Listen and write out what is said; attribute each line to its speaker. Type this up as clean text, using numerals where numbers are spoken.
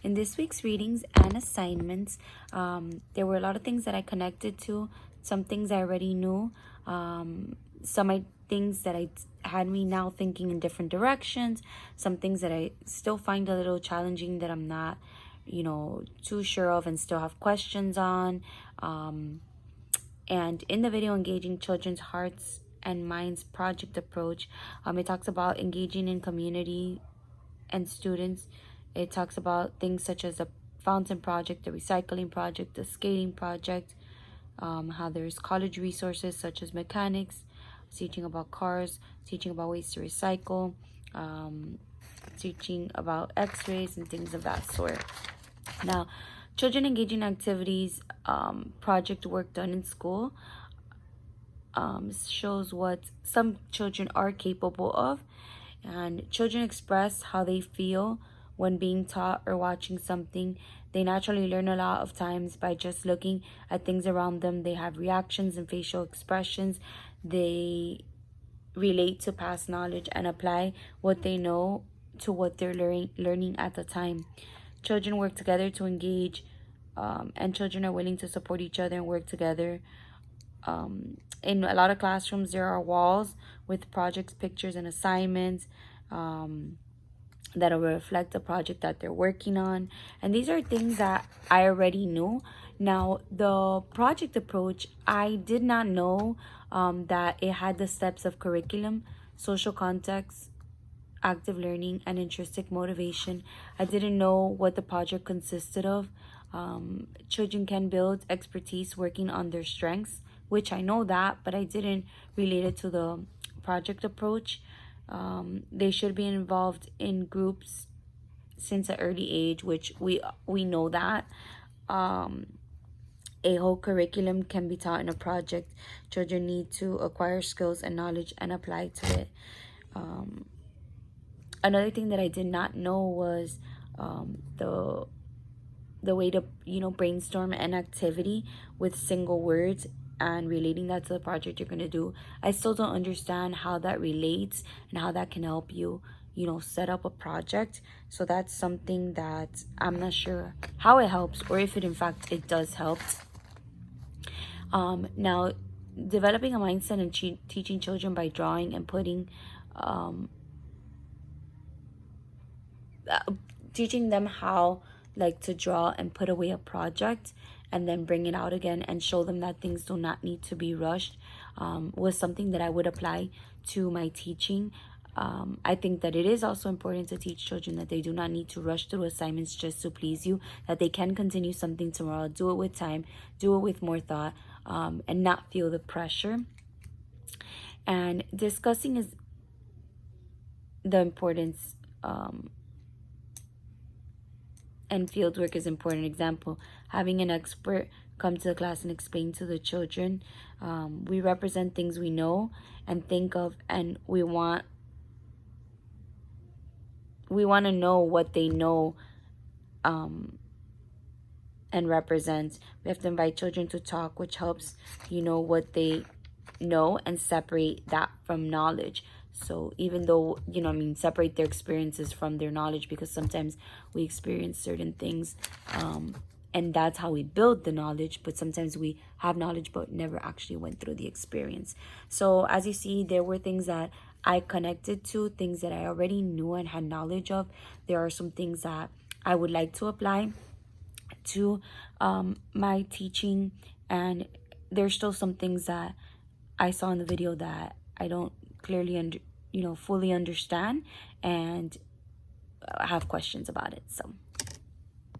Speaker 1: In this week's readings and assignments, there were a lot of things that I connected to, some things I already knew, some things that I had me now thinking in different directions, some things that I still find a little challenging that I'm not, too sure of and still have questions on. And in the video, Engaging Children's Hearts and Minds Project Approach, it talks about engaging in community and students. It talks about things such as a fountain project, the recycling project, the skating project, how there's college resources such as mechanics, teaching about cars, teaching about ways to recycle, teaching about x-rays and things of that sort. Now, children engaging activities, project work done in school, shows what some children are capable of, and children express how they feel when being taught or watching something. They naturally learn a lot of times by just looking at things around them. They have reactions and facial expressions. They relate to past knowledge and apply what they know to what they're learning at the time. Children work together to engage, and children are willing to support each other and work together. In a lot of classrooms, there are walls with projects, pictures, and assignments that'll reflect the project that they're working on. And these are things that I already knew. Now, the project approach, I did not know that it had the steps of curriculum, social context, active learning, and intrinsic motivation. I didn't know what the project consisted of. Children can build expertise working on their strengths, which I know that, but I didn't relate it to the project approach. They should be involved in groups since an early age, which we know that. A whole curriculum can be taught in a project. Children need to acquire skills and knowledge and apply to it. Another thing that I did not know was the way to brainstorm an activity with single words and relating that to the project you're going to do. I still don't understand how that relates and how that can help you set up a project. So that's something that I'm not sure how it helps, or if in fact it does help. Now, developing a mindset and teaching children by drawing and putting teaching them how to draw and put away a project and then bring it out again and show them that things do not need to be rushed, was something that I would apply to my teaching. I think that it is also important to teach children that they do not need to rush through assignments just to please you, that they can continue something tomorrow, do it with time, do it with more thought, and not feel the pressure. And discussing is the importance, and field work is important. Example, having an expert come to the class and explain to the children. We represent things we know and think of, and we want to know what they know and represent. We have to invite children to talk, which helps what they know and separate that from knowledge. So even though, separate their experiences from their knowledge, because sometimes we experience certain things and that's how we build the knowledge. But sometimes we have knowledge but never actually went through the experience. So as you see, there were things that I connected to, things that I already knew and had knowledge of. There are some things that I would like to apply to my teaching, and there's still some things that I saw in the video that I don't clearly fully understand and have questions about it. So